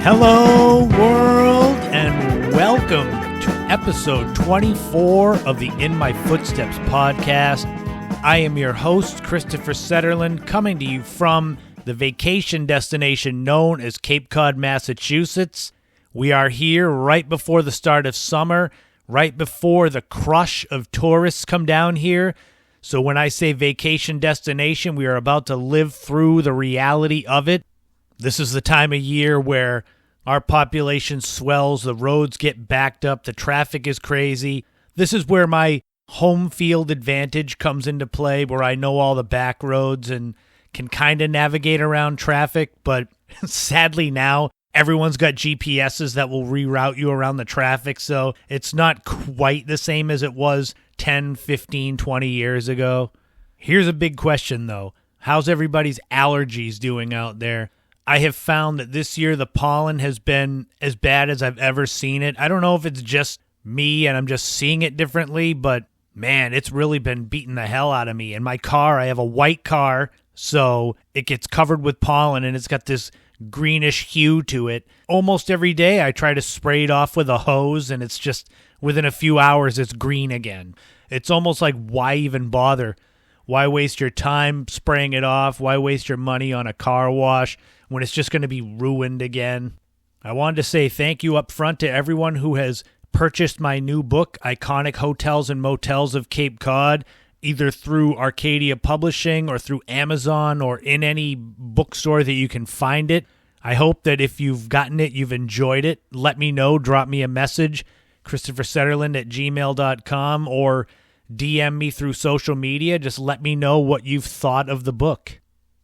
Hello, world, and welcome to episode 24 of the In My Footsteps podcast. I am your host, Christopher Setterland, coming to you from the vacation destination known as Cape Cod, Massachusetts. We are here right before the start of summer, right before the crush of tourists come down here. So when I say vacation destination, we are about to live through the reality of it. This is the time of year where our population swells, the roads get backed up, the traffic is crazy. This is where my home field advantage comes into play, where I know all the back roads and can kind of navigate around traffic. But sadly now, everyone's got GPSs that will reroute you around the traffic, so it's not quite the same as it was 10, 15, 20 years ago. Here's a big question, though. How's everybody's allergies doing out there? I have found that this year the pollen has been as bad as I've ever seen it. I don't know if it's just me and I'm just seeing it differently, but man, it's really been beating the hell out of me. In my car, I have a white car, so it gets covered with pollen and it's got this greenish hue to it. Almost every day I try to spray it off with a hose and it's just within a few hours it's green again. It's almost like, why even bother? Why waste your time spraying it off? Why waste your money on a car wash when it's just going to be ruined again? I wanted to say thank you up front to everyone who has purchased my new book, Iconic Hotels and Motels of Cape Cod, either through Arcadia Publishing or through Amazon or in any bookstore that you can find it. I hope that if you've gotten it, you've enjoyed it. Let me know. Drop me a message, ChristopherSetterland@gmail.com, or DM me through social media. Just let me know what you've thought of the book.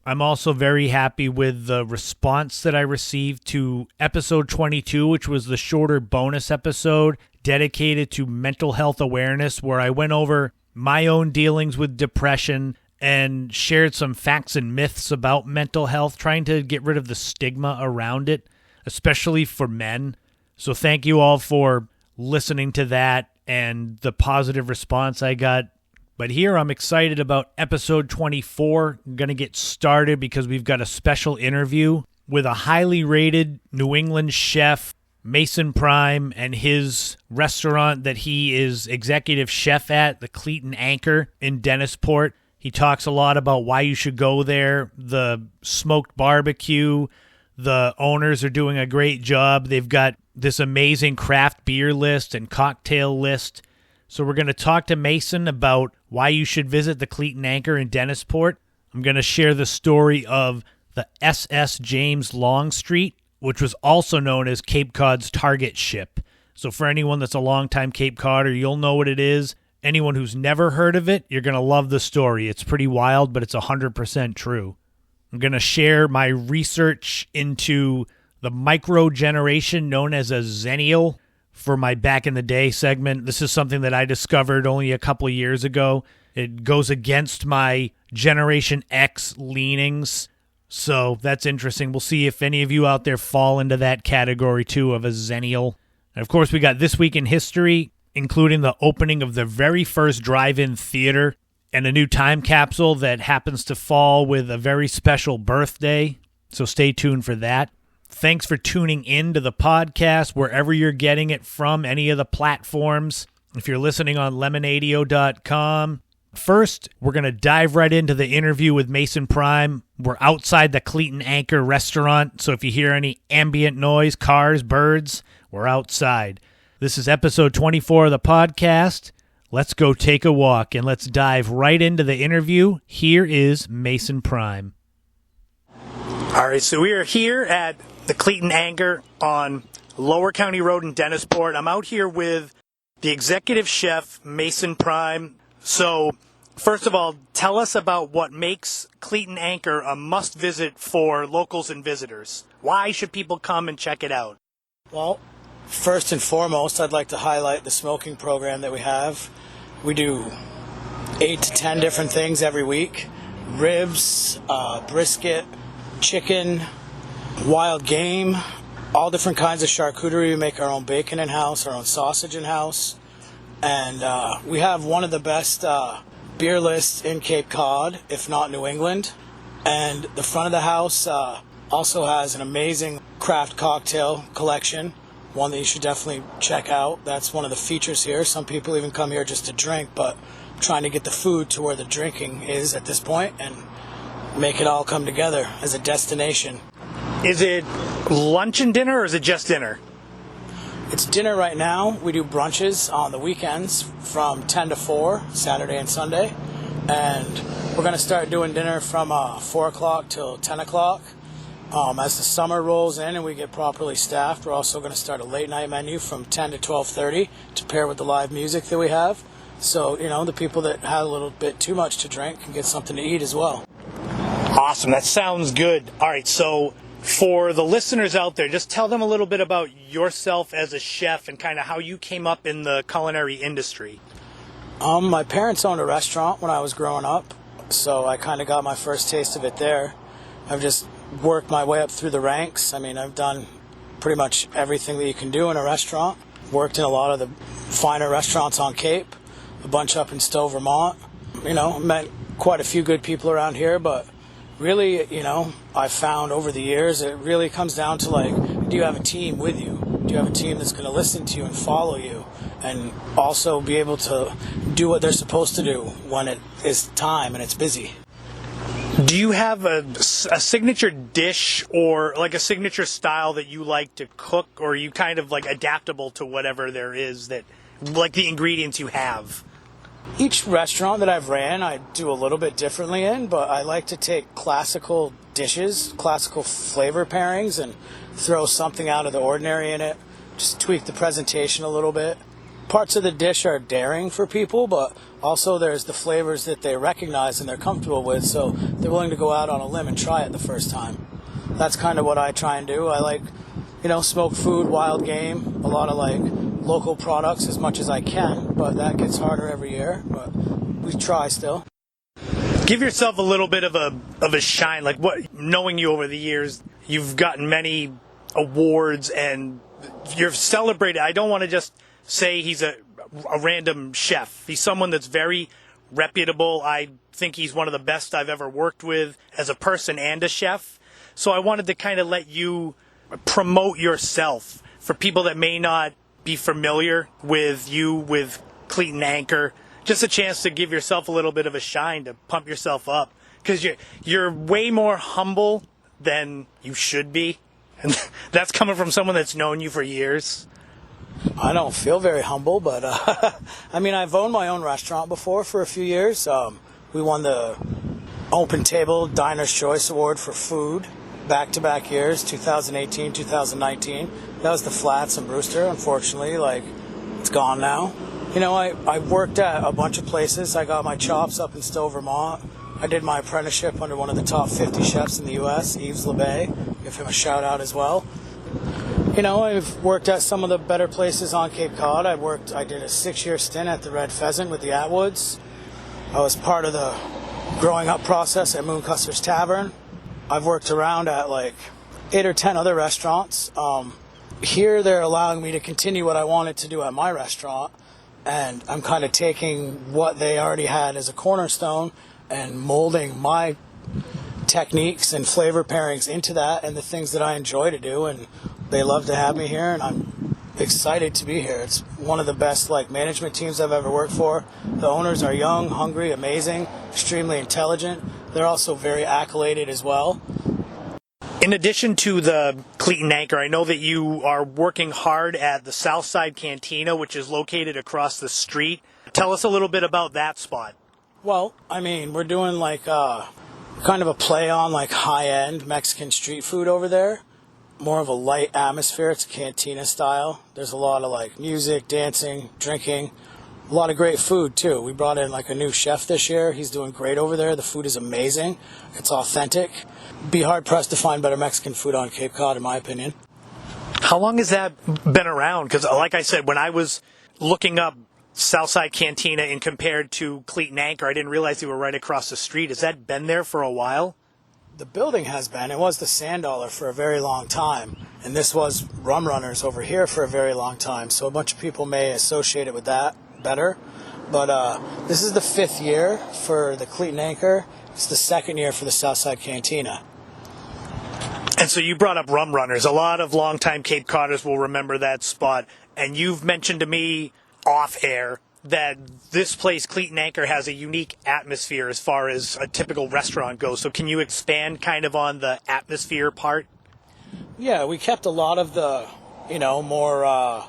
I'm also very happy with the response that I received to episode 22, which was the shorter bonus episode dedicated to mental health awareness, where I went over my own dealings with depression and shared some facts and myths about mental health, trying to get rid of the stigma around it, especially for men. So thank you all for listening to that and the positive response I got. But here I'm excited about episode 24. I'm going to get started because we've got a special interview with a highly rated New England chef, Mason Pryme, and his restaurant that he is executive chef at, the Cleat Anchor in Dennisport. He talks a lot about why you should go there, the smoked barbecue. The owners are doing a great job. They've got this amazing craft beer list and cocktail list. So we're going to talk to Mason about why you should visit the Cleat Anchor in Dennisport. I'm going to share the story of the SS James Longstreet, which was also known as Cape Cod's target ship. So for anyone that's a longtime Cape Codder, you'll know what it is. Anyone who's never heard of it, you're going to love the story. It's pretty wild, but it's 100% true. I'm going to share my research into the micro generation known as a Xennial for my Back in the Day segment. This is something that I discovered only a couple of years ago. It goes against my Generation X leanings, so that's interesting. We'll see if any of you out there fall into that category too of a Xennial. And of course, we got This Week in History, including the opening of the very first drive-in theater and a new time capsule that happens to fall with a very special birthday, so stay tuned for that. Thanks for tuning in to the podcast, wherever you're getting it from, any of the platforms. If you're listening on lemonadio.com. First, we're going to dive right into the interview with Mason Pryme. We're outside the Cleat Anchor restaurant, so if you hear any ambient noise, cars, birds, we're outside. This is episode 24 of the podcast. Let's go take a walk and let's dive right into the interview. Here is Mason Pryme. All right, so we are here at the Cleat Anchor on Lower County Road in Dennisport. I'm out here with the executive chef, Mason Pryme. So First of all, tell us about what makes Cleat Anchor a must-visit for locals and visitors. Why should people come and check it out? Well, first and foremost, I'd like to highlight the smoking program that we have. We do 8 to 10 different things every week. Ribs, brisket, chicken, wild game, all different kinds of charcuterie. We make our own bacon in-house, our own sausage in-house. And we have one of the best beer lists in Cape Cod, if not New England. And the front of the house also has an amazing craft cocktail collection, one that you should definitely check out. That's one of the features here. Some people even come here just to drink, but I'm trying to get the food to where the drinking is at this point and make it all come together as a destination. Is it lunch and dinner, or is it just dinner? It's dinner right now. We do brunches on the weekends from 10 to 4, Saturday and Sunday. And we're going to start doing dinner from 4 o'clock till 10 o'clock. As the summer rolls in and we get properly staffed, we're also going to start a late night menu from 10 to 12:30 to pair with the live music that we have. So, the people that have a little bit too much to drink can get something to eat as well. Awesome. That sounds good. All right, so for the listeners out there, just tell them a little bit about yourself as a chef and kind of how you came up in the culinary industry. My parents owned a restaurant when I was growing up, so I kind of got my first taste of it there. I've just worked my way up through the ranks. I've done pretty much everything that you can do in a restaurant. Worked in a lot of the finer restaurants on Cape, a bunch up in Stowe, Vermont. Met quite a few good people around here, but really, I've found over the years, it really comes down to do you have a team with you? Do you have a team that's going to listen to you and follow you and also be able to do what they're supposed to do when it is time and it's busy? Do you have a signature dish or a signature style that you like to cook, or are you kind of adaptable to whatever there is that, the ingredients you have? Each restaurant that I've ran, I do a little bit differently in, but I like to take classical dishes, classical flavor pairings, and throw something out of the ordinary in it. Just tweak the presentation a little bit. Parts of the dish are daring for people, but also there's the flavors that they recognize and they're comfortable with, so they're willing to go out on a limb and try it the first time. That's kind of what I try and do. I like, smoked food, wild game, a lot of local products as much as I can, but that gets harder every year, but we try still. Give yourself a little bit of a shine, knowing you over the years, you've gotten many awards and you're celebrated. I don't want to just say he's a random chef. He's someone that's very reputable. I think he's one of the best I've ever worked with as a person and a chef. So I wanted to kind of let you promote yourself for people that may not be familiar with you, with Cleat Anchor. Just a chance to give yourself a little bit of a shine, to pump yourself up, because you're way more humble than you should be, and that's coming from someone that's known you for years. I don't feel very humble, but I've owned my own restaurant before for a few years. We won the Open Table Diner's Choice Award for food back-to-back years, 2018, 2019. That was the Flats in Brewster. Unfortunately, it's gone now. I worked at a bunch of places. I got my chops up in Stowe, Vermont. I did my apprenticeship under one of the top 50 chefs in the U.S., Yves LeBay. Give him a shout-out as well. I've worked at some of the better places on Cape Cod. I did a 6-year stint at the Red Pheasant with the Atwoods. I was part of the growing up process at Mooncuster's Tavern. I've worked around at 8 or 10 other restaurants. Here they're allowing me to continue what I wanted to do at my restaurant, and I'm kind of taking what they already had as a cornerstone and molding my techniques and flavor pairings into that and the things that I enjoy to do, and they love to have me here, and I'm excited to be here. It's one of the best management teams I've ever worked for. The owners are young, hungry, amazing, extremely intelligent. They're also very accoladed as well. In addition to the Cleat Anchor, I know that you are working hard at the Southside Cantina, which is located across the street. Tell us a little bit about that spot. Well, we're doing kind of a play on high-end Mexican street food over there. More of a light atmosphere. It's cantina style. There's a lot of music, dancing, drinking. A lot of great food, too. We brought in like a new chef this year. He's doing great over there. The food is amazing. It's authentic. Be hard-pressed to find better Mexican food on Cape Cod, in my opinion. How long has that been around? Because like I said, when I was looking up Southside Cantina and compared to Cleat Anchor, I didn't realize they were right across the street. Has that been there for a while? The building has been. It was the Sand Dollar for a very long time. And this was Rum Runners over here for a very long time. So a bunch of people may associate it with that better. But this is the 5th year for the Cleat Anchor. It's the 2nd year for the Southside Cantina. And so you brought up Rum Runners. A lot of longtime Cape Codders will remember that spot. And you've mentioned to me off air that this place, Cleat Anchor, has a unique atmosphere as far as a typical restaurant goes. So can you expand kind of on the atmosphere part? Yeah, we kept a lot of the, more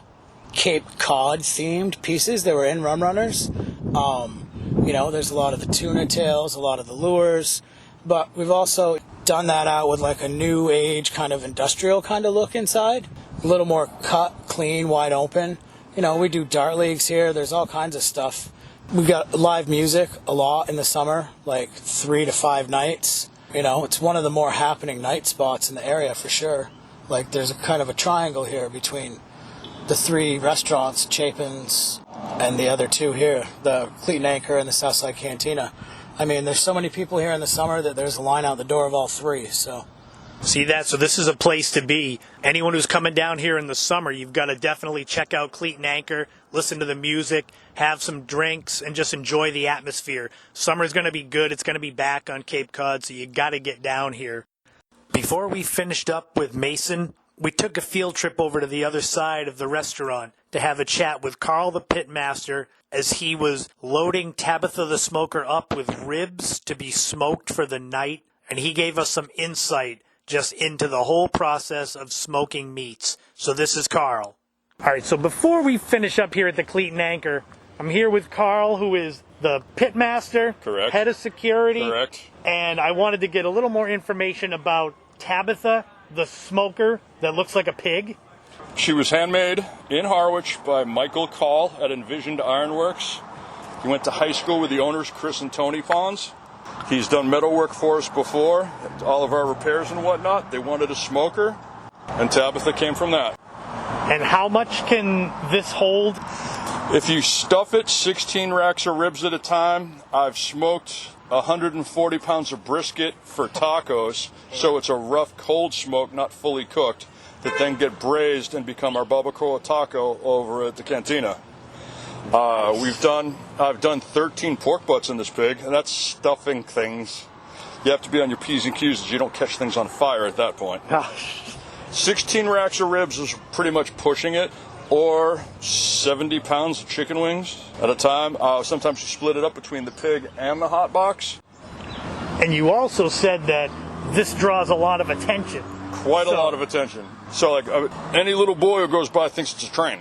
Cape Cod themed pieces that were in Rum Runners. There's a lot of the tuna tails, a lot of the lures, but we've also done that out with like a new age kind of industrial kind of look inside. A little more cut, clean, wide open. We do dart leagues here. There's all kinds of stuff. We got live music a lot in the summer, like 3 to 5 nights. It's one of the more happening night spots in the area for sure. Like there's a kind of a triangle here between the 3 restaurants, Chapin's and the other 2 here, the Cleat Anchor and the Southside Cantina. I mean, there's so many people here in the summer that there's a line out the door of all 3, so... See that? So this is a place to be. Anyone who's coming down here in the summer, you've got to definitely check out Cleat Anchor, listen to the music, have some drinks, and just enjoy the atmosphere. Summer's going to be good. It's going to be back on Cape Cod, so you got to get down here. Before we finished up with Mason, we took a field trip over to the other side of the restaurant to have a chat with Carl the Pitmaster as he was loading Tabitha the Smoker up with ribs to be smoked for the night, and he gave us some insight just into the whole process of smoking meats. So this is Carl. All right, so before we finish up here at the Cleat Anchor, I'm here with Carl, who is the pitmaster, correct, head of security, correct, and I wanted to get a little more information about Tabitha, the smoker that looks like a pig. She was handmade in Harwich by Michael Call at Envisioned Ironworks. He went to high school with the owners, Chris and Tony Pons. He's done metalwork for us before, all of our repairs and whatnot. They wanted a smoker, and Tabitha came from that. And how much can this hold? If you stuff it 16 racks of ribs at a time, I've smoked 140 pounds of brisket for tacos, so it's a rough cold smoke, not fully cooked, that then get braised and become our barbacoa taco over at the cantina. I've done 13 pork butts in this pig, and that's stuffing things. You have to be on your P's and Q's so you don't catch things on fire at that point. 16 racks of ribs is pretty much pushing it, or 70 pounds of chicken wings at a time. Sometimes you split it up between the pig and the hot box. And you also said that this draws a lot of attention. Quite a lot of attention. So like any little boy who goes by thinks it's a train.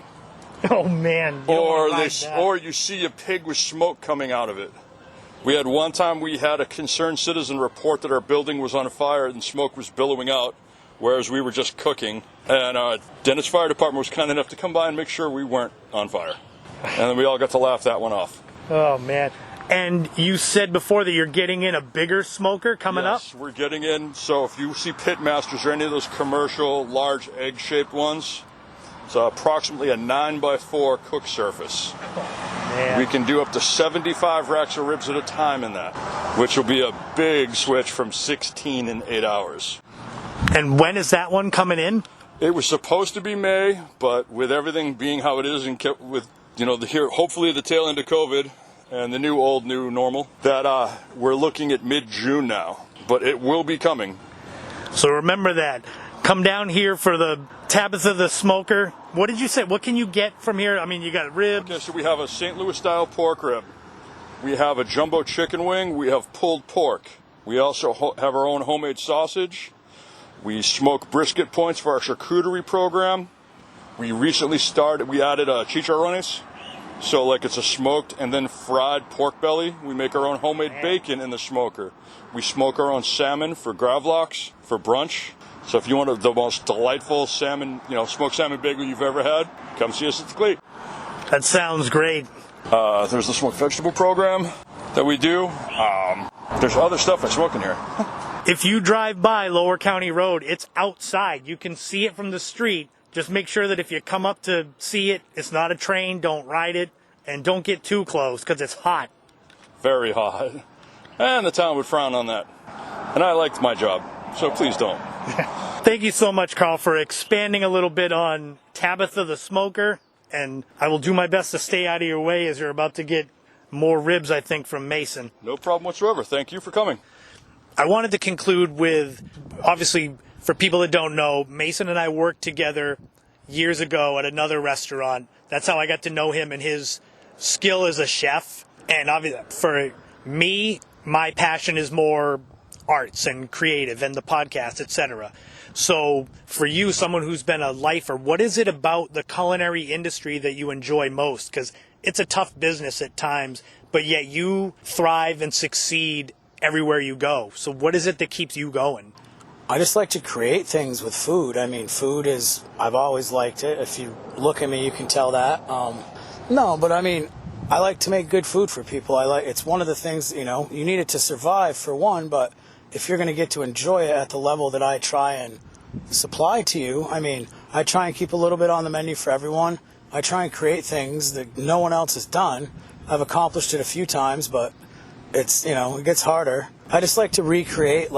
Oh man! Or you see a pig with smoke coming out of it. We had one time we had a concerned citizen report that our building was on fire and smoke was billowing out, whereas we were just cooking. And Dennis Fire Department was kind enough to come by and make sure we weren't on fire. And then we all got to laugh that one off. Oh man! And you said before that you're getting in a bigger smoker coming up? Yes, we're getting in. So if you see Pitmasters or any of those commercial large egg-shaped ones, it's approximately a 9x4 cook surface. Man. We can do up to 75 racks of ribs at a time in that, which will be a big switch from 16 in 8 hours. And when is that one coming in? It was supposed to be May, but with everything being how it is, and kept with hopefully the tail end of COVID and the new normal, that we're looking at mid-June now. But it will be coming. So remember that. Come down here for the Tabitha the Smoker. What did you say? What can you get from here? I mean, you got ribs. Okay, so we have a St. Louis style pork rib. We have a jumbo chicken wing. We have pulled pork. We also have our own homemade sausage. We smoke brisket points for our charcuterie program. We recently we added chicharrones. So like it's a smoked and then fried pork belly. We make our own homemade bacon in the smoker. We smoke our own salmon for gravlax for brunch. So if you want the most delightful salmon, smoked salmon bagel you've ever had, come see us at the Cleat. That sounds great. There's the smoked vegetable program that we do. There's other stuff I smoke in here. If you drive by Lower County Road, it's outside. You can see it from the street. Just make sure that if you come up to see it, it's not a train, don't ride it, and don't get too close because it's hot. Very hot. And the town would frown on that. And I liked my job, so please don't. Thank you so much, Carl, for expanding a little bit on Tabitha the Smoker. And I will do my best to stay out of your way as you're about to get more ribs, I think, from Mason. No problem whatsoever. Thank you for coming. I wanted to conclude with, obviously, for people that don't know, Mason and I worked together years ago at another restaurant. That's how I got to know him and his skill as a chef. And obviously, for me, my passion is more arts and creative and the podcast, etc. So for you, someone who's been a lifer, what is it about the culinary industry that you enjoy most? Because it's a tough business at times, but yet you thrive and succeed everywhere you go. So what is it that keeps you going? I just like to create things with food. I mean, food is, I've always liked it. If you look at me, you can tell that. No, but I mean, I like to make good food for people. It's one of the things, you need it to survive for one, but if you're going to get to enjoy it at the level that I try and supply to you, I mean, I try and keep a little bit on the menu for everyone. I try and create things that no one else has done. I've accomplished it a few times, but it's, it gets harder. I just like to recreate,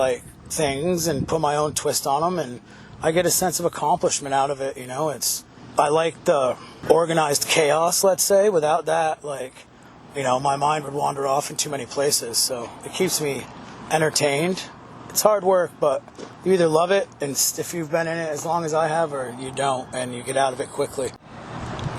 things and put my own twist on them, and I get a sense of accomplishment out of it, I like the organized chaos, let's say. Without that, my mind would wander off in too many places, so it keeps me entertained. It's hard work, but you either love it, and if you've been in it as long as I have, or you don't, and you get out of it quickly.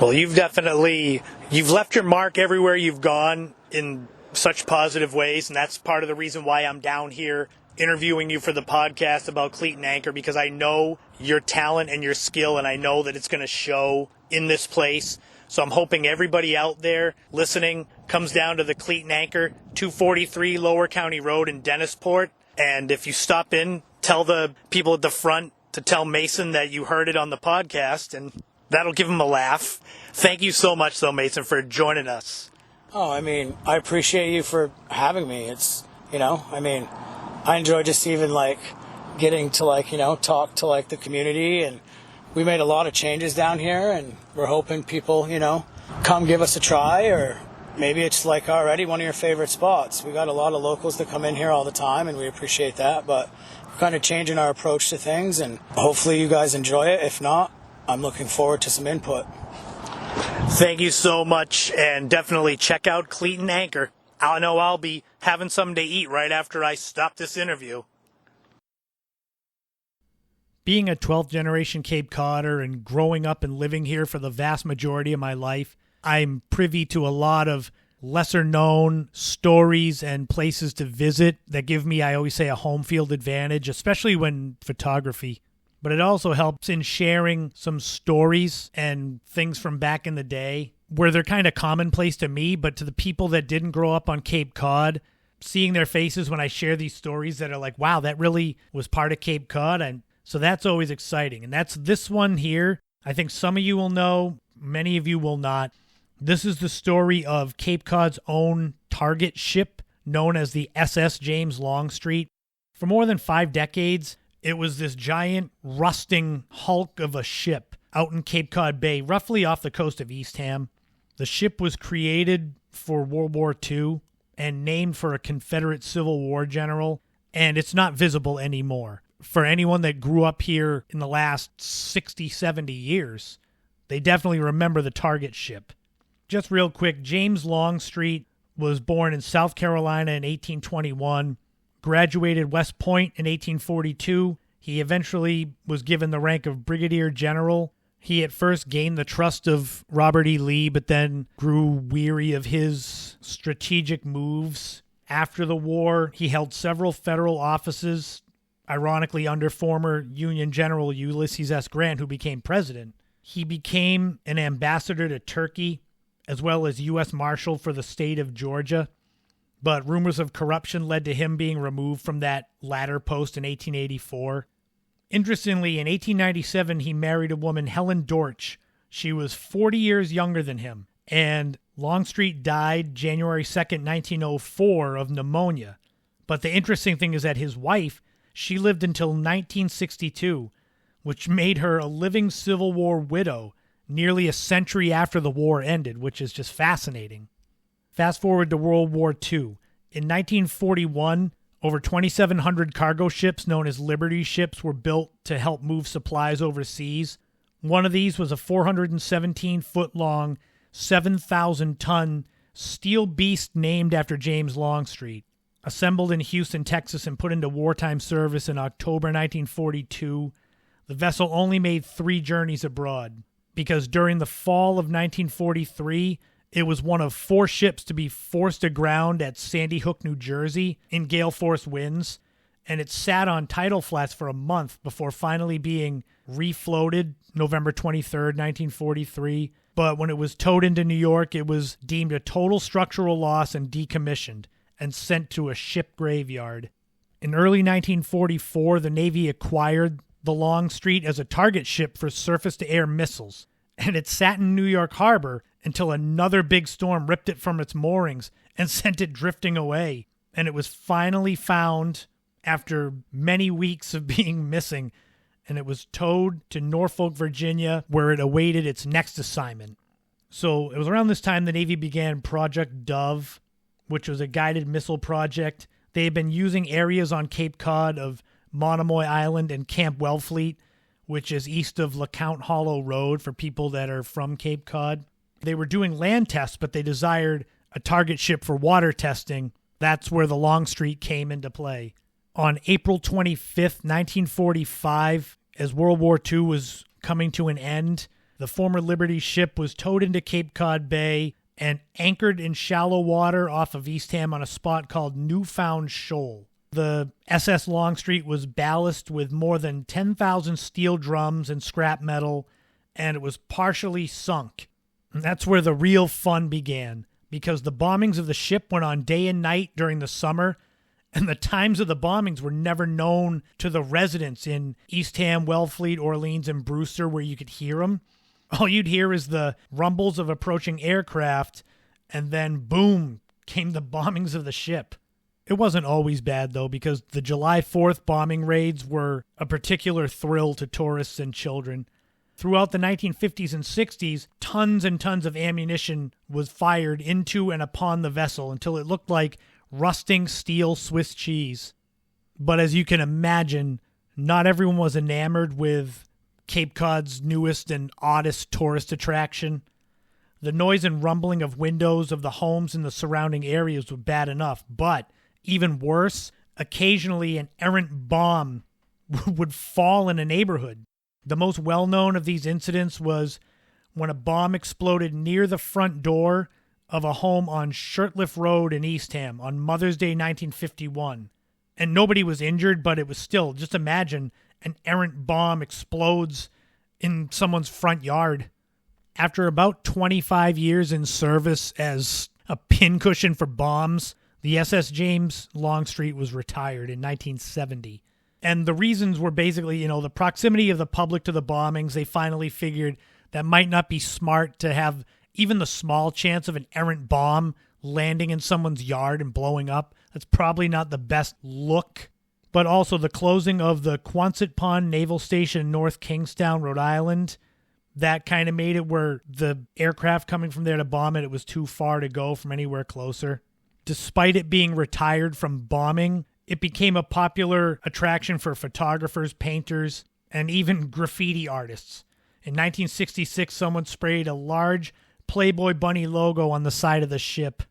Well, you've left your mark everywhere you've gone in such positive ways, and that's part of the reason why I'm down here interviewing you for the podcast about Cleat Anchor, because I know your talent and your skill, and I know that it's going to show in this place. So I'm hoping everybody out there listening comes down to the Cleat Anchor, 243 Lower County Road in Dennisport. And if you stop in, tell the people at the front to tell Mason that you heard it on the podcast, and that'll give him a laugh. Thank you so much, though, Mason, for joining us. Oh, I appreciate you for having me. It's, I enjoy just even getting to talk to the community, and we made a lot of changes down here, and we're hoping people come give us a try, or maybe it's already one of your favorite spots. We got a lot of locals that come in here all the time, and we appreciate that, but we're kind of changing our approach to things, and hopefully you guys enjoy it. If not, I'm looking forward to some input. Thank you so much, and definitely check out Cleat Anchor. I know I'll be having something to eat right after I stop this interview. Being a 12th generation Cape Codder and growing up and living here for the vast majority of my life, I'm privy to a lot of lesser known stories and places to visit that give me, I always say, a home field advantage, especially when photography. But it also helps in sharing some stories and things from back in the day where they're kind of commonplace to me, but to the people that didn't grow up on Cape Cod, seeing their faces when I share these stories that are like, wow, that really was part of Cape Cod. And so that's always exciting. And that's this one here. I think some of you will know, many of you will not. This is the story of Cape Cod's own target ship, known as the SS James Longstreet. For more than 5 decades, it was this giant rusting hulk of a ship out in Cape Cod Bay, roughly off the coast of Eastham. The ship was created for World War II and named for a Confederate Civil War general, and it's not visible anymore. For anyone that grew up here in the last 60, 70 years, they definitely remember the target ship. Just real quick, James Longstreet was born in South Carolina in 1821, graduated West Point in 1842. He eventually was given the rank of brigadier general. He at first gained the trust of Robert E. Lee, but then grew weary of his strategic moves. After the war, he held several federal offices, ironically under former Union General Ulysses S. Grant, who became president. He became an ambassador to Turkey, as well as U.S. Marshal for the state of Georgia. But rumors of corruption led to him being removed from that latter post in 1884. Interestingly, in 1897, he married a woman, Helen Dortch. She was 40 years younger than him, And Longstreet died January 2nd, 1904 of pneumonia. But the interesting thing is that his wife, she lived until 1962, which made her a living Civil War widow nearly a century after the war ended, which is just fascinating. Fast forward to World War II. In 1941, over 2,700 cargo ships known as Liberty ships were built to help move supplies overseas. One of these was a 417-foot-long, 7,000-ton steel beast named after James Longstreet. Assembled in Houston, Texas, and put into wartime service in October 1942, the vessel only made 3 journeys abroad, because during the fall of 1943, it was one of 4 ships to be forced aground at Sandy Hook, New Jersey, in gale force winds, and it sat on tidal flats for a month before finally being refloated November 23rd, 1943. But when it was towed into New York, it was deemed a total structural loss and decommissioned and sent to a ship graveyard. In early 1944, the Navy acquired the Longstreet as a target ship for surface-to-air missiles, and it sat in New York Harbor until another big storm ripped it from its moorings and sent it drifting away. And it was finally found after many weeks of being missing, and it was towed to Norfolk, Virginia, where it awaited its next assignment. So it was around this time the Navy began Project Dove, which was a guided missile project. They had been using areas on Cape Cod of Monomoy Island and Camp Wellfleet, which is east of LeCount Hollow Road for people that are from Cape Cod. They were doing land tests, but they desired a target ship for water testing. That's where the Longstreet came into play. On April 25th, 1945, as World War II was coming to an end, the former Liberty ship was towed into Cape Cod Bay and anchored in shallow water off of Eastham on a spot called Newfound Shoal. The SS Longstreet was ballasted with more than 10,000 steel drums and scrap metal, and it was partially sunk. And that's where the real fun began, because the bombings of the ship went on day and night during the summer, and the times of the bombings were never known to the residents in Eastham, Wellfleet, Orleans, and Brewster, where you could hear them. All you'd hear is the rumbles of approaching aircraft, and then boom, came the bombings of the ship. It wasn't always bad, though, because the July 4th bombing raids were a particular thrill to tourists and children. Throughout the 1950s and 60s, tons and tons of ammunition was fired into and upon the vessel until it looked like rusting steel Swiss cheese. But as you can imagine, not everyone was enamored with Cape Cod's newest and oddest tourist attraction. The noise and rumbling of windows of the homes in the surrounding areas were bad enough, but even worse, occasionally an errant bomb would fall in a neighborhood. The most well-known of these incidents was when a bomb exploded near the front door of a home on Shirtliff Road in Eastham on Mother's Day 1951. And nobody was injured, but it was still, just imagine an errant bomb explodes in someone's front yard. After about 25 years in service as a pincushion for bombs, the SS James Longstreet was retired in 1970. And the reasons were basically, the proximity of the public to the bombings. They finally figured that might not be smart to have even the small chance of an errant bomb landing in someone's yard and blowing up. That's probably not the best look. But also the closing of the Quonset Pond Naval Station in North Kingstown, Rhode Island, that kind of made it where the aircraft coming from there to bomb it was too far to go from anywhere closer. Despite it being retired from bombing, it became a popular attraction for photographers, painters, and even graffiti artists. In 1966, someone sprayed a large Playboy Bunny logo on the side of the ship.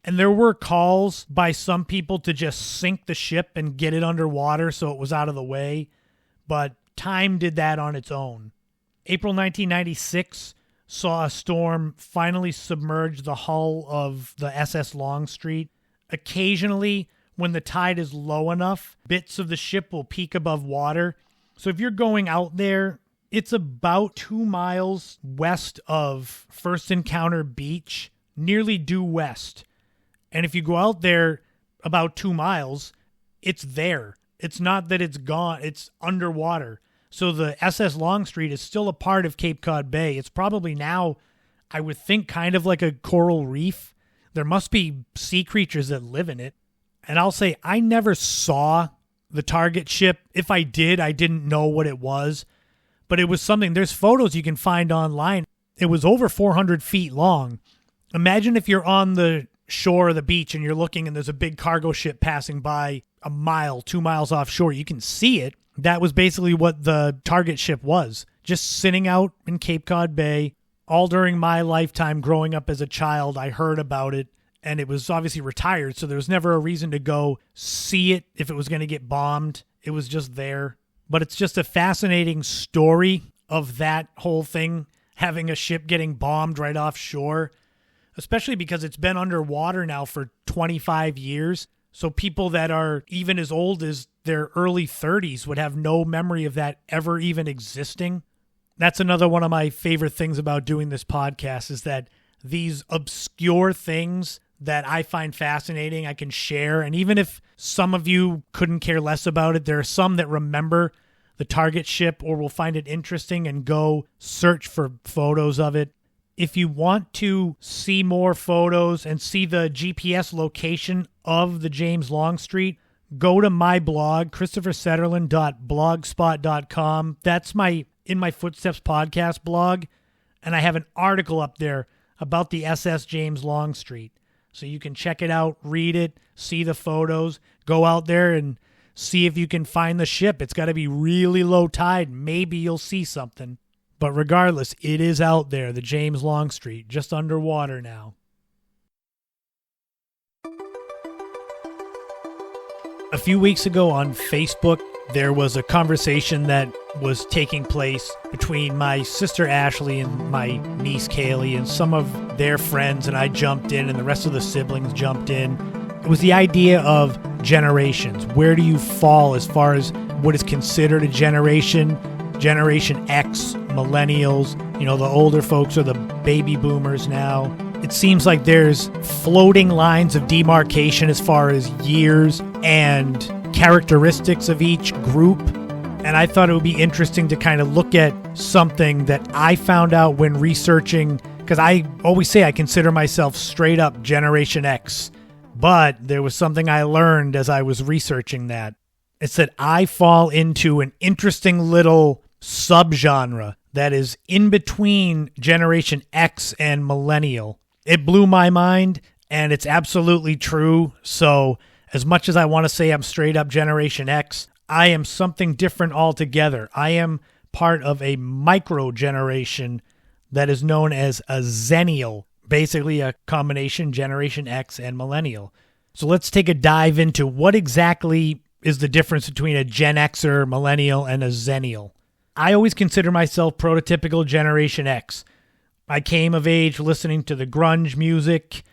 And there were calls by some people to just sink the ship and get it underwater so it was out of the way, but time did that on its own. April 1996 saw a storm finally submerge the hull of the SS Longstreet. Occasionally, when the tide is low enough, bits of the ship will peak above water. So if you're going out there, it's about 2 miles west of First Encounter Beach, nearly due west. And if you go out there about 2 miles, it's there. It's not that it's gone. It's underwater. So the SS Longstreet is still a part of Cape Cod Bay. It's probably now I would think kind of like a coral reef. There must be sea creatures that live in it. And I'll say I never saw the target ship. If I did, I didn't know what it was. But it was something. There's photos you can find online. It was over 400 feet long. Imagine if you're on the shore of the beach and you're looking and there's a big cargo ship passing by a mile, 2 miles offshore. You can see it. That was basically what the target ship was. Just sitting out in Cape Cod Bay. All during my lifetime growing up as a child, I heard about it. And it was obviously retired, so there was never a reason to go see it if it was going to get bombed. It was just there. But it's just a fascinating story of that whole thing, having a ship getting bombed right offshore, especially because it's been underwater now for 25 years. So people that are even as old as their early 30s would have no memory of that ever even existing. That's another one of my favorite things about doing this podcast is that these obscure things that I find fascinating, I can share. And even if some of you couldn't care less about it, there are some that remember the target ship or will find it interesting and go search for photos of it. If you want to see more photos and see the GPS location of the James Longstreet, go to my blog, christophersetterland.blogspot.com. That's my In My Footsteps podcast blog. And I have an article up there about the SS James Longstreet. So you can check it out, read it, see the photos, go out there and see if you can find the ship. It's got to be really low tide. Maybe you'll see something. But regardless, it is out there, the James Longstreet, just underwater now. A few weeks ago on Facebook, there was a conversation that was taking place between my sister Ashley and my niece Kaylee and some of their friends, and I jumped in and the rest of the siblings jumped in. It was the idea of generations. Where do you fall as far as what is considered a generation? Generation X, millennials, the older folks are the baby boomers now. It seems like there's floating lines of demarcation as far as years and characteristics of each group. And I thought it would be interesting to kind of look at something that I found out when researching, because I always say I consider myself straight up Generation X. But there was something I learned as I was researching that. It's that I fall into an interesting little subgenre that is in between Generation X and Millennial. It blew my mind, and it's absolutely true. So as much as I want to say I'm straight up Generation X, I am something different altogether. I am part of a micro generation that is known as a Xennial, basically a combination Generation X and Millennial. So let's take a dive into what exactly is the difference between a Gen Xer, Millennial, and a Xennial. I always consider myself prototypical Generation X. I came of age listening to the grunge music.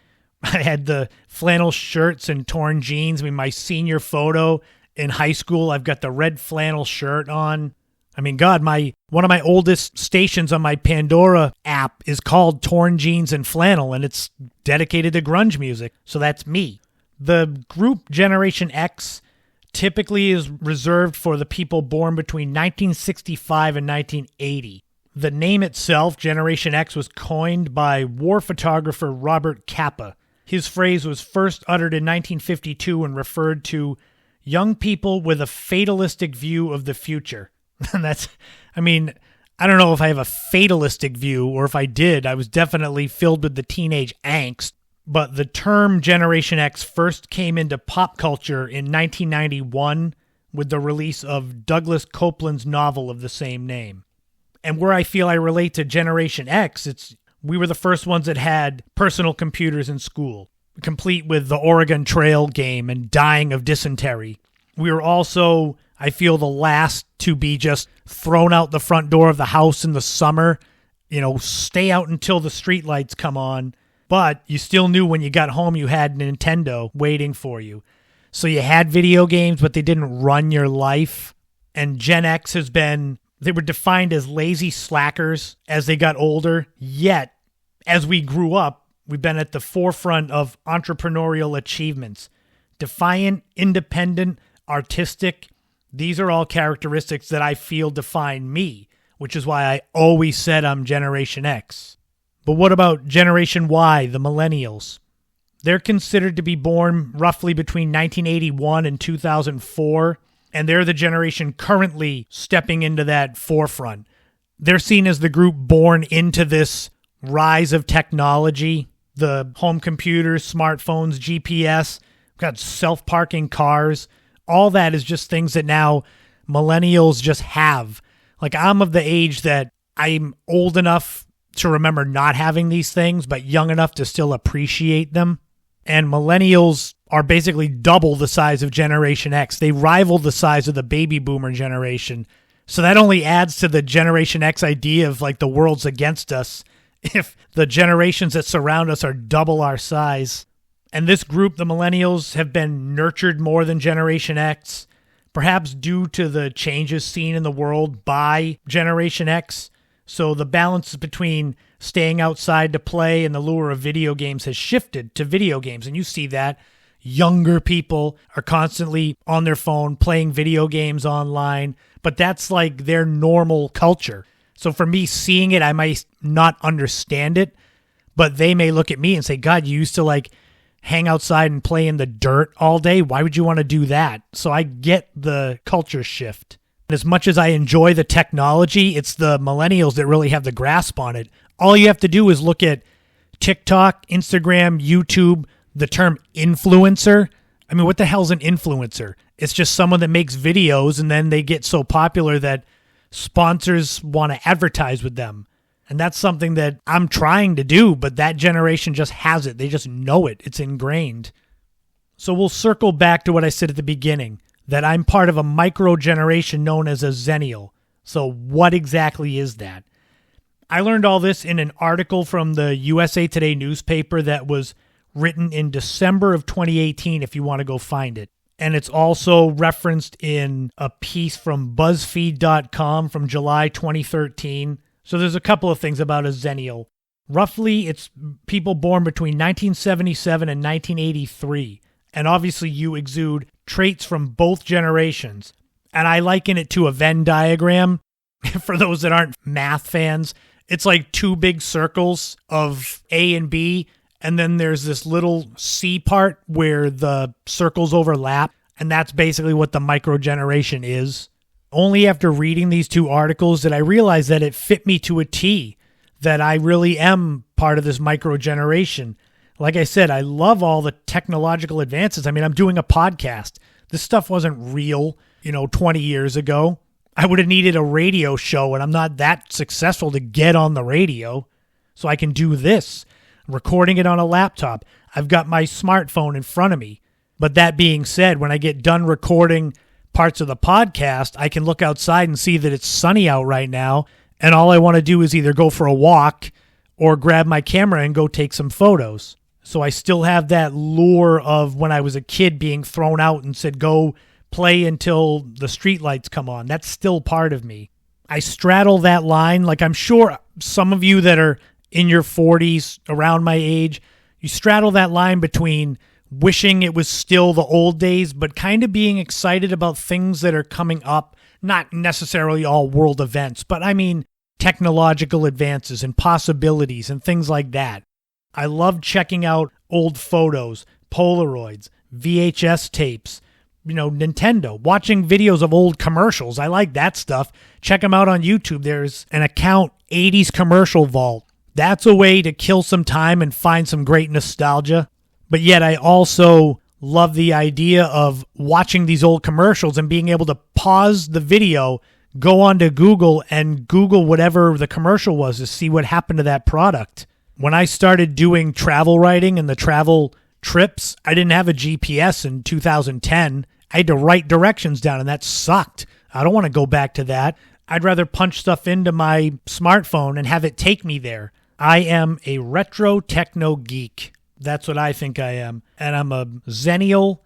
I had the flannel shirts and torn jeans. I mean, my senior photo in high school, I've got the red flannel shirt on. I mean, God, one of my oldest stations on my Pandora app is called Torn Jeans and Flannel, and it's dedicated to grunge music. So that's me. The group Generation X typically is reserved for the people born between 1965 and 1980. The name itself, Generation X, was coined by war photographer Robert Capa. His phrase was first uttered in 1952 and referred to young people with a fatalistic view of the future. And I don't know if I have a fatalistic view, or if I did, I was definitely filled with the teenage angst. But the term Generation X first came into pop culture in 1991 with the release of Douglas Copeland's novel of the same name. And where I feel I relate to Generation X, we were the first ones that had personal computers in school, complete with the Oregon Trail game and dying of dysentery. We were also, I feel, the last to be just thrown out the front door of the house in the summer. Stay out until the streetlights come on. But you still knew when you got home you had Nintendo waiting for you. So you had video games, but they didn't run your life. And Gen X they were defined as lazy slackers as they got older. Yet, as we grew up, we've been at the forefront of entrepreneurial achievements. Defiant, independent, artistic. These are all characteristics that I feel define me, which is why I always said I'm Generation X. But what about Generation Y, the millennials? They're considered to be born roughly between 1981 and 2004, and they're the generation currently stepping into that forefront. They're seen as the group born into this rise of technology, the home computers, smartphones, GPS, got self-parking cars. All that is just things that now millennials just have. Like, I'm of the age that I'm old enough to remember not having these things, but young enough to still appreciate them. And millennials are basically double the size of Generation X. They rival the size of the baby boomer generation. So that only adds to the Generation X idea of like the world's against us if the generations that surround us are double our size. And this group, the millennials, have been nurtured more than Generation X, perhaps due to the changes seen in the world by Generation X. So the balance between staying outside to play and the lure of video games has shifted to video games. And you see that younger people are constantly on their phone playing video games online, but that's like their normal culture. So for me, seeing it, I might not understand it, but they may look at me and say, God, you used to like hang outside and play in the dirt all day. Why would you want to do that? So I get the culture shift. And as much as I enjoy the technology, it's the millennials that really have the grasp on it. All you have to do is look at TikTok, Instagram, YouTube, the term influencer. I mean, what the hell's an influencer? It's just someone that makes videos and then they get so popular that sponsors want to advertise with them. And that's something that I'm trying to do, but that generation just has it. They just know it. It's ingrained. So we'll circle back to what I said at the beginning, that I'm part of a micro generation known as a Xennial. So what exactly is that? I learned all this in an article from the USA Today newspaper that was written in December of 2018, if you want to go find it. And it's also referenced in a piece from BuzzFeed.com from July 2013. So there's a couple of things about a Xennial. Roughly, it's people born between 1977 and 1983. And obviously, you exude traits from both generations. And I liken it to a Venn diagram. For those that aren't math fans, it's like two big circles of A and B, and then there's this little C part where the circles overlap, and that's basically what the microgeneration is. Only after reading these two articles did I realize that it fit me to a T, that I really am part of this microgeneration. Like I said, I love all the technological advances. I mean, I'm doing a podcast. This stuff wasn't real, 20 years ago. I would have needed a radio show, and I'm not that successful to get on the radio. So I can do this, recording it on a laptop. I've got my smartphone in front of me. But that being said, when I get done recording parts of the podcast, I can look outside and see that it's sunny out right now, and all I want to do is either go for a walk or grab my camera and go take some photos. So I still have that lure of when I was a kid being thrown out and said, go play until the streetlights come on. That's still part of me. I straddle that line. Like, I'm sure some of you that are in your 40s, around my age, you straddle that line between wishing it was still the old days, but kind of being excited about things that are coming up. Not necessarily all world events, but I mean technological advances and possibilities and things like that. I love checking out old photos, Polaroids, VHS tapes, Nintendo, watching videos of old commercials. I like that stuff. Check them out on YouTube. There's an account, 80s Commercial Vault. That's a way to kill some time and find some great nostalgia. But yet I also love the idea of watching these old commercials and being able to pause the video, go onto Google and Google whatever the commercial was to see what happened to that product. When I started doing travel writing and the travel trips, I didn't have a GPS in 2010. I had to write directions down, and that sucked. I don't want to go back to that. I'd rather punch stuff into my smartphone and have it take me there. I am a retro techno geek. That's what I think I am. And I'm a Xennial,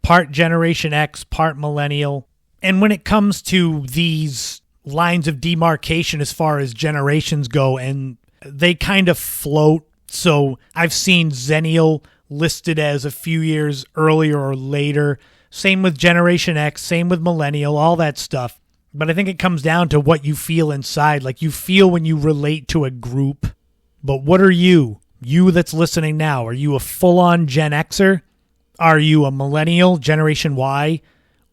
part Generation X, part Millennial. And when it comes to these lines of demarcation as far as generations go, and they kind of float. So I've seen Xennial listed as a few years earlier or later. Same with Generation X, same with Millennial, all that stuff. But I think it comes down to what you feel inside. Like, you feel when you relate to a group. But what are you? You that's listening now, are you a full-on Gen Xer? Are you a millennial, Generation Y?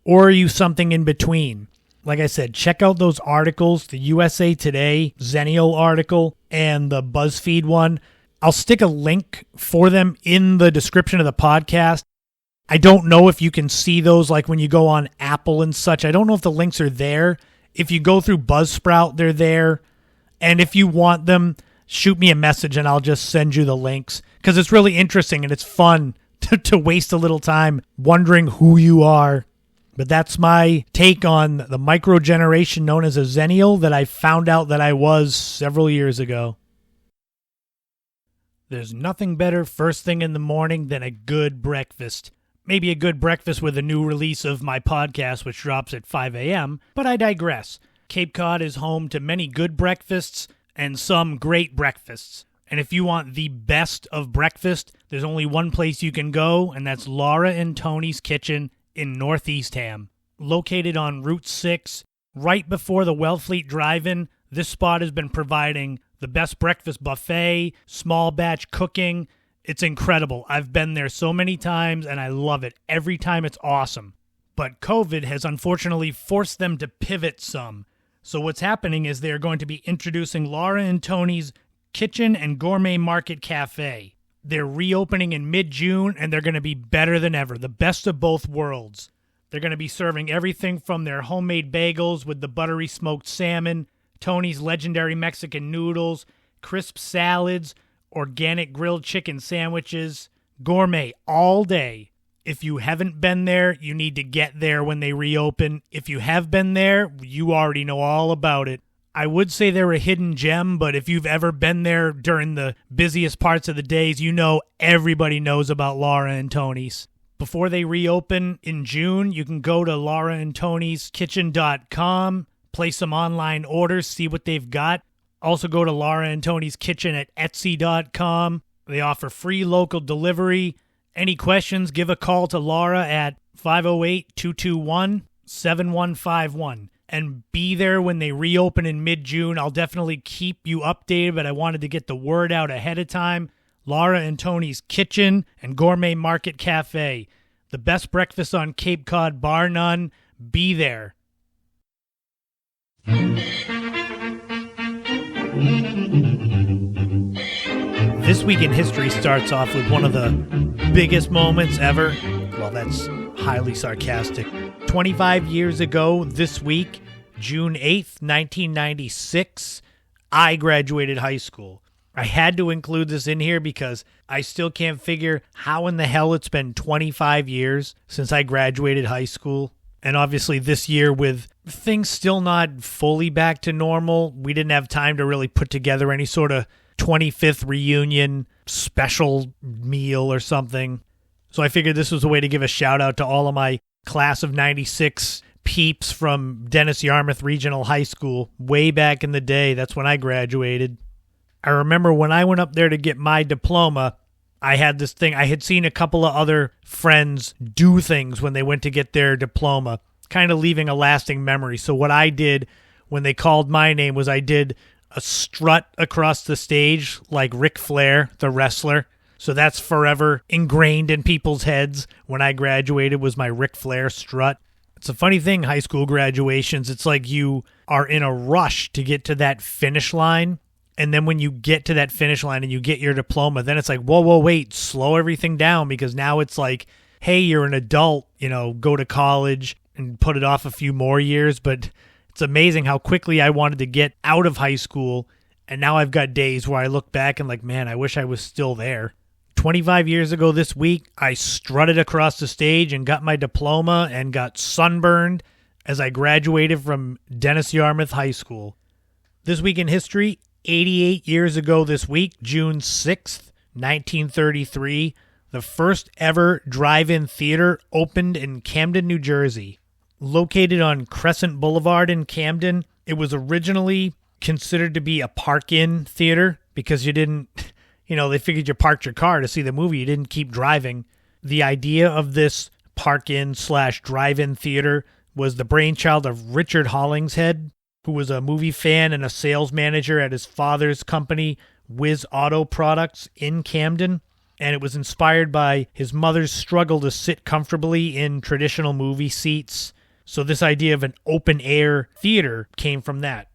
Or are you something in between? Like I said, check out those articles, the USA Today Xennial article and the BuzzFeed one. I'll stick a link for them in the description of the podcast. I don't know if you can see those like when you go on Apple and such. I don't know if the links are there. If you go through Buzzsprout, they're there. And if you want them, shoot me a message and I'll just send you the links. Because it's really interesting and it's fun to waste a little time wondering who you are. But that's my take on the micro generation known as a Xennial that I found out that I was several years ago. There's nothing better first thing in the morning than a good breakfast. Maybe a good breakfast with a new release of my podcast, which drops at 5 a.m., but I digress. Cape Cod is home to many good breakfasts and some great breakfasts. And if you want the best of breakfast, there's only one place you can go, and that's Laura and Tony's Kitchen in North Eastham. Located on Route 6, right before the Wellfleet Drive-In, this spot has been providing the best breakfast buffet, small batch cooking. It's incredible. I've been there so many times, and I love it. Every time it's awesome. But COVID has unfortunately forced them to pivot some. So what's happening is they're going to be introducing Laura and Tony's Kitchen and Gourmet Market Cafe. They're reopening in mid-June, and they're going to be better than ever. The best of both worlds. They're going to be serving everything from their homemade bagels with the buttery smoked salmon, Tony's legendary Mexican noodles, crisp salads, organic grilled chicken sandwiches, gourmet all day. If you haven't been there, you need to get there when they reopen. If you have been there, you already know all about it. I would say they're a hidden gem, but if you've ever been there during the busiest parts of the days, you know everybody knows about Laura and Tony's. Before they reopen in June, you can go to lauraandtonys.kitchen.com, place some online orders, see what they've got. Also go to Laura and Tony's Kitchen at etsy.com. They offer free local delivery. Any questions, give a call to Laura at 508-221-7151. And be there when they reopen in mid-June. I'll definitely keep you updated, but I wanted to get the word out ahead of time. Laura and Tony's Kitchen and Gourmet Market Cafe. The best breakfast on Cape Cod, bar none. Be there. This week in history starts off with one of the biggest moments ever. Well, that's highly sarcastic. 25 years ago this week, June 8th, 1996, I graduated high school. I had to include this in here because I still can't figure how in the hell it's been 25 years since I graduated high school. And obviously this year with things still not fully back to normal, we didn't have time to really put together any sort of 25th reunion special meal or something. So I figured this was a way to give a shout out to all of my class of 96 peeps from Dennis Yarmouth Regional High School way back in the day. That's when I graduated. I remember when I went up there to get my diploma, I had this thing. I had seen a couple of other friends do things when they went to get their diploma, kind of leaving a lasting memory. So what I did when they called my name was I did a strut across the stage like Ric Flair, the wrestler. So that's forever ingrained in people's heads. When I graduated was my Ric Flair strut. It's a funny thing, high school graduations. It's like you are in a rush to get to that finish line. And then when you get to that finish line and you get your diploma, then it's like, whoa, wait, slow everything down. Because now it's like, hey, you're an adult, go to college and put it off a few more years. But it's amazing how quickly I wanted to get out of high school. And now I've got days where I look back and like, man, I wish I was still there. 25 years ago this week, I strutted across the stage and got my diploma and got sunburned as I graduated from Dennis Yarmouth High School. This week in history, 88 years ago this week, June 6th, 1933, the first ever drive-in theater opened in Camden, New Jersey. Located on Crescent Boulevard in Camden, it was originally considered to be a park-in theater because you didn't... they figured you parked your car to see the movie. You didn't keep driving. The idea of this park-in/drive-in theater was the brainchild of Richard Hollingshead, who was a movie fan and a sales manager at his father's company, Whiz Auto Products in Camden, and it was inspired by his mother's struggle to sit comfortably in traditional movie seats. So this idea of an open-air theater came from that.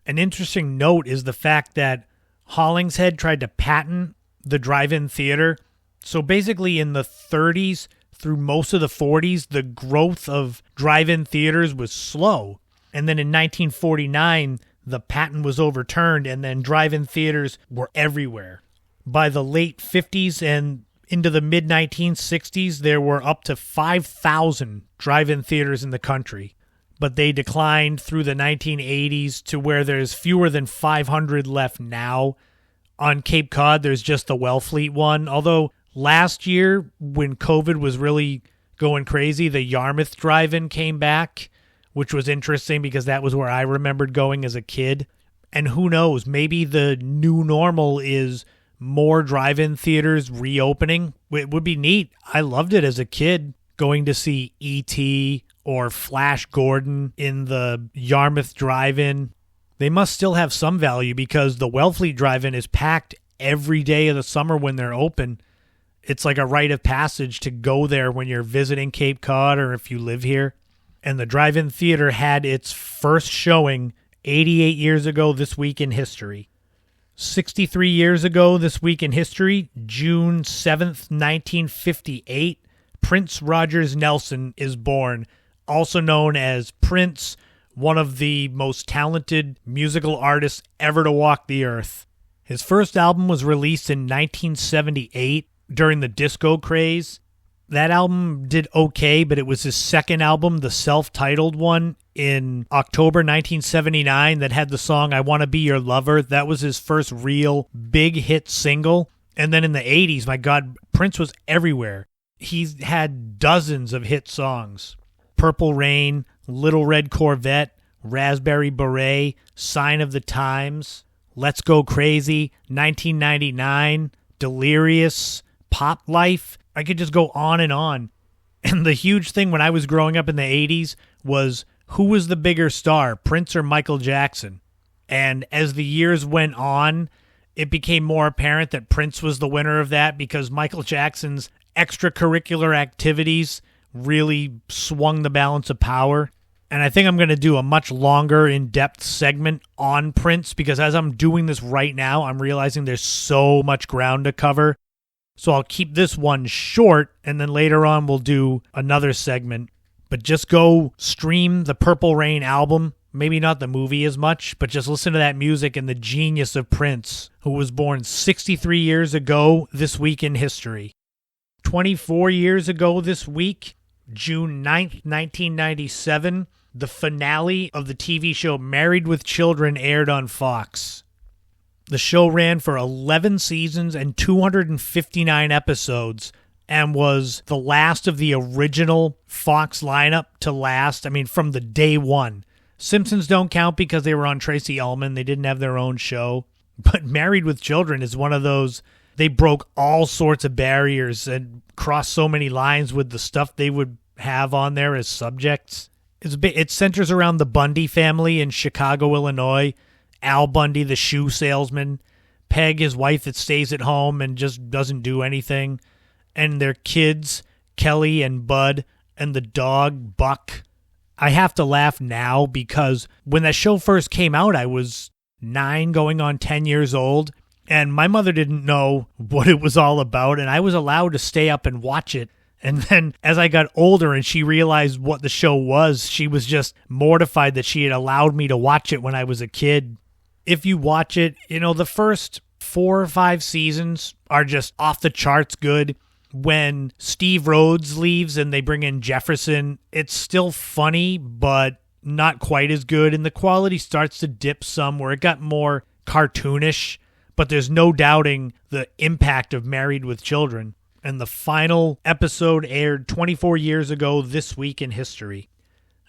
An interesting note is the fact that Hollingshead tried to patent the drive-in theater. So basically in the 30s through most of the 40s, the growth of drive-in theaters was slow. And then in 1949, the patent was overturned, and then drive-in theaters were everywhere. By the late 50s and into the mid-1960s, there were up to 5,000 drive-in theaters in the country. But they declined through the 1980s to where there's fewer than 500 left now. On Cape Cod, there's just the Wellfleet one. Although last year, when COVID was really going crazy, the Yarmouth Drive-In came back, which was interesting because that was where I remembered going as a kid. And who knows, maybe the new normal is more drive-in theaters reopening. It would be neat. I loved it as a kid, going to see E.T. or Flash Gordon in the Yarmouth Drive-In. They must still have some value because the Wellfleet Drive-In is packed every day of the summer when they're open. It's like a rite of passage to go there when you're visiting Cape Cod or if you live here. And the drive-in theater had its first showing 88 years ago this week in history. 63 years ago this week in history, June 7th, 1958, Prince Rogers Nelson is born, also known as Prince, one of the most talented musical artists ever to walk the earth. His first album was released in 1978 during the disco craze. That album did okay, but it was his second album, the self-titled one, in October 1979 that had the song I Wanna Be Your Lover. That was his first real big hit single. And then in the 80s, my God, Prince was everywhere. He's had dozens of hit songs. Purple Rain, Little Red Corvette, Raspberry Beret, Sign of the Times, Let's Go Crazy, 1999, Delirious, Pop Life. I could just go on and on. And the huge thing when I was growing up in the 80s was who was the bigger star, Prince or Michael Jackson? And as the years went on, it became more apparent that Prince was the winner of that because Michael Jackson's extracurricular activities really swung the balance of power. And I think I'm going to do a much longer, in-depth segment on Prince because as I'm doing this right now, I'm realizing there's so much ground to cover. So I'll keep this one short, and then later on we'll do another segment. But just go stream the Purple Rain album. Maybe not the movie as much, but just listen to that music and the genius of Prince, who was born 63 years ago this week in history. 24 years ago this week, June 9th, 1997, the finale of the TV show Married with Children aired on Fox. The show ran for 11 seasons and 259 episodes and was the last of the original Fox lineup to last. I mean, from the day one. Simpsons don't count because they were on Tracy Ullman. They didn't have their own show. But Married with Children is one of those, they broke all sorts of barriers and crossed so many lines with the stuff they would have on there as subjects. It centers around the Bundy family in Chicago, Illinois. Al Bundy, the shoe salesman, Peg, his wife that stays at home and just doesn't do anything, and their kids, Kelly and Bud, and the dog, Buck. I have to laugh now because when that show first came out, I was 9 going on 10 years old, and my mother didn't know what it was all about, and I was allowed to stay up and watch it. And then as I got older and she realized what the show was, she was just mortified that she had allowed me to watch it when I was a kid. If you watch it, the first 4 or 5 seasons are just off the charts good. When Steve Rhodes leaves and they bring in Jefferson, it's still funny, but not quite as good. And the quality starts to dip some where it got more cartoonish, but there's no doubting the impact of Married with Children. And the final episode aired 24 years ago this week in history.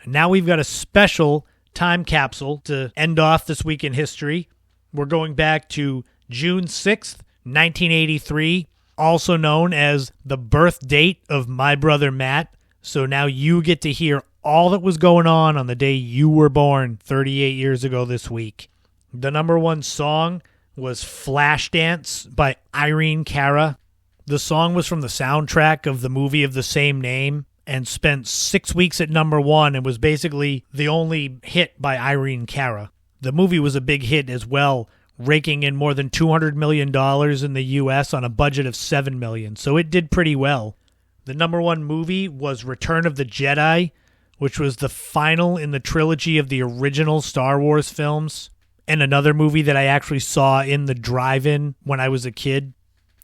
And now we've got a special time capsule to end off this week in history. We're going back to June 6th, 1983, also known as the birth date of my brother Matt. So now you get to hear all that was going on the day you were born 38 years ago this week. The number one song was Flashdance by Irene Cara. The song was from the soundtrack of the movie of the same name and spent 6 weeks at number one and was basically the only hit by Irene Cara. The movie was a big hit as well, raking in more than $200 million in the U.S. on a budget of $7 million, so it did pretty well. The number one movie was Return of the Jedi, which was the final in the trilogy of the original Star Wars films, and another movie that I actually saw in the drive-in when I was a kid.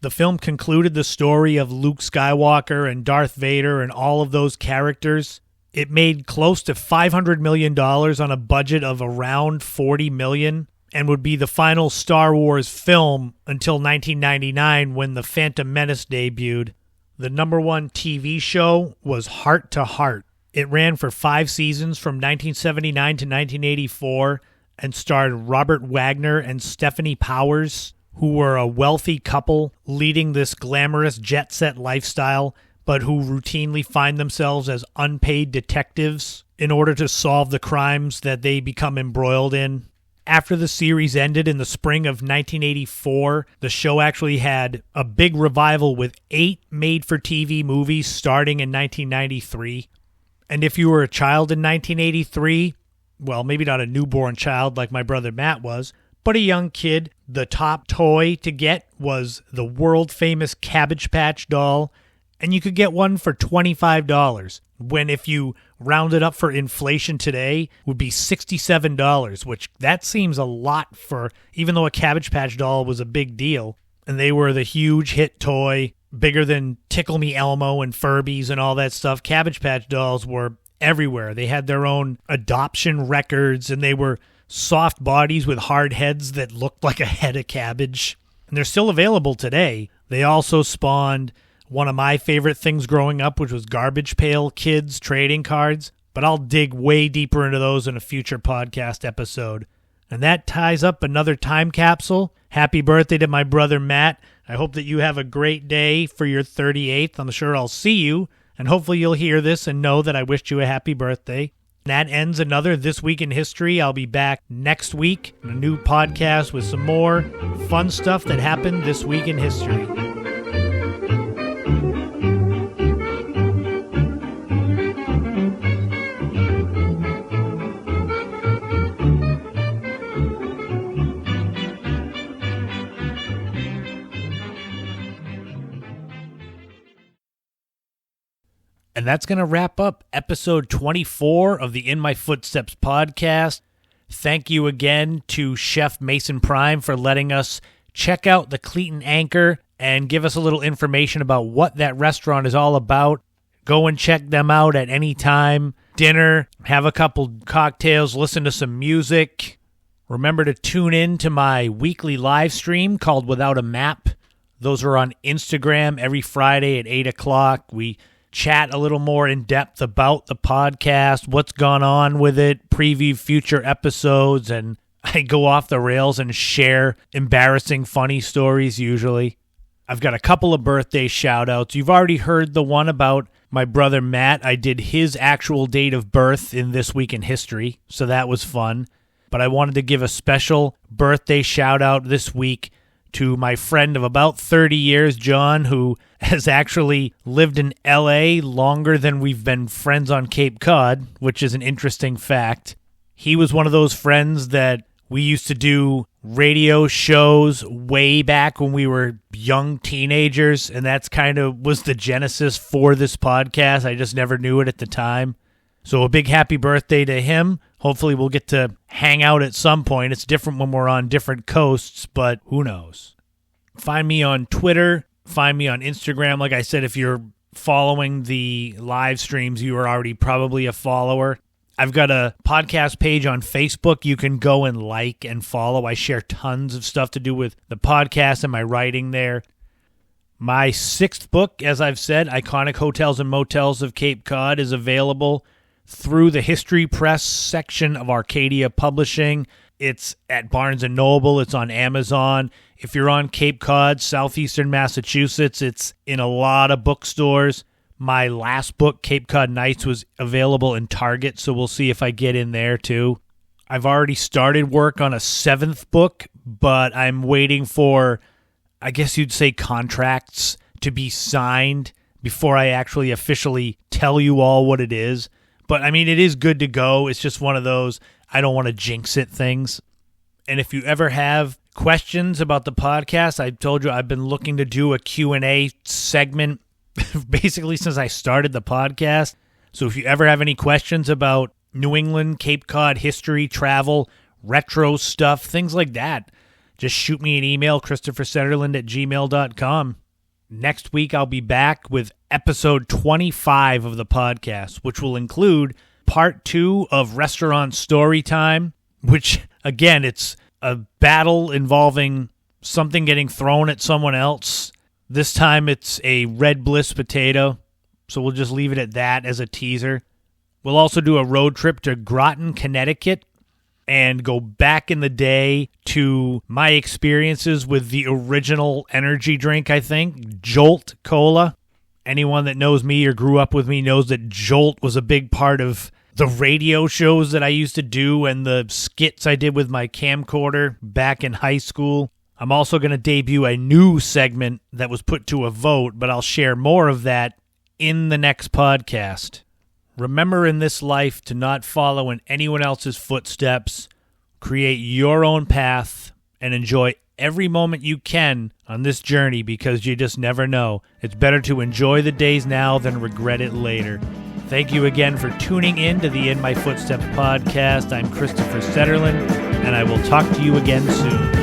The film concluded the story of Luke Skywalker and Darth Vader and all of those characters. It made close to $500 million on a budget of around $40 million and would be the final Star Wars film until 1999 when The Phantom Menace debuted. The number one TV show was Heart to Heart. It ran for 5 seasons from 1979 to 1984 and starred Robert Wagner and Stephanie Powers, who were a wealthy couple leading this glamorous jet-set lifestyle, but who routinely find themselves as unpaid detectives in order to solve the crimes that they become embroiled in. After the series ended in the spring of 1984, the show actually had a big revival with 8 made-for-TV movies starting in 1993. And if you were a child in 1983, well, maybe not a newborn child like my brother Matt was, but a young kid, the top toy to get was the world-famous Cabbage Patch doll, and you could get one for $25, when if you round it up for inflation today, would be $67, which that seems a lot for, even though a Cabbage Patch doll was a big deal, and they were the huge hit toy, bigger than Tickle Me Elmo and Furbies and all that stuff. Cabbage Patch dolls were everywhere. They had their own adoption records, and they were soft bodies with hard heads that looked like a head of cabbage. And they're still available today. They also spawned one of my favorite things growing up, which was Garbage Pail Kids trading cards. But I'll dig way deeper into those in a future podcast episode. And that ties up another time capsule. Happy birthday to my brother Matt. I hope that you have a great day for your 38th. I'm sure I'll see you, and hopefully you'll hear this and know that I wished you a happy birthday. That ends another This Week in History. I'll be back next week in a new podcast with some more fun stuff that happened this week in history. And that's going to wrap up episode 24 of the In My Footsteps podcast. Thank you again to Chef Mason Pryme for letting us check out the Cleat Anchor and give us a little information about what that restaurant is all about. Go and check them out at any time. Dinner, have a couple cocktails, listen to some music. Remember to tune in to my weekly live stream called Without a Map. Those are on Instagram every Friday at 8 o'clock. We chat a little more in depth about the podcast, what's gone on with it, preview future episodes, and I go off the rails and share embarrassing, funny stories usually. I've got a couple of birthday shout-outs. You've already heard the one about my brother Matt. I did his actual date of birth in This Week in History, so that was fun. But I wanted to give a special birthday shout-out this week to my friend of about 30 years, John, who has actually lived in L.A. longer than we've been friends on Cape Cod, which is an interesting fact. He was one of those friends that we used to do radio shows way back when we were young teenagers, and that's kind of was the genesis for this podcast. I just never knew it at the time. So a big happy birthday to him. Hopefully we'll get to hang out at some point. It's different when we're on different coasts, but who knows? Find me on Twitter. Find me on Instagram. Like I said, if you're following the live streams, you are already probably a follower. I've got a podcast page on Facebook you can go and like and follow. I share tons of stuff to do with the podcast and my writing there. My 6th book, as I've said, Iconic Hotels and Motels of Cape Cod, is available through the History Press section of Arcadia Publishing. It's at Barnes & Noble. It's on Amazon. If you're on Cape Cod, southeastern Massachusetts, it's in a lot of bookstores. My last book, Cape Cod Nights, was available in Target, so we'll see if I get in there too. I've already started work on a 7th book, but I'm waiting for, I guess you'd say, contracts to be signed before I actually officially tell you all what it is. But, I mean, it is good to go. It's just one of those I don't want to jinx it things. And if you ever have questions about the podcast, I told you I've been looking to do a Q&A segment basically since I started the podcast. So if you ever have any questions about New England, Cape Cod history, travel, retro stuff, things like that, just shoot me an email, christophersetterland@gmail.com. Next week, I'll be back with episode 25 of the podcast, which will include part 2 of Restaurant Story Time, which, again, it's a battle involving something getting thrown at someone else. This time, it's a red bliss potato, so we'll just leave it at that as a teaser. We'll also do a road trip to Groton, Connecticut, and go back in the day to my experiences with the original energy drink, I think, Jolt Cola. Anyone that knows me or grew up with me knows that Jolt was a big part of the radio shows that I used to do and the skits I did with my camcorder back in high school. I'm also going to debut a new segment that was put to a vote, but I'll share more of that in the next podcast. Remember in this life to not follow in anyone else's footsteps, create your own path, and enjoy every moment you can on this journey because you just never know. It's better to enjoy the days now than regret it later. Thank you again for tuning in to the In My Footsteps podcast. I'm Christopher Setterland, and I will talk to you again soon.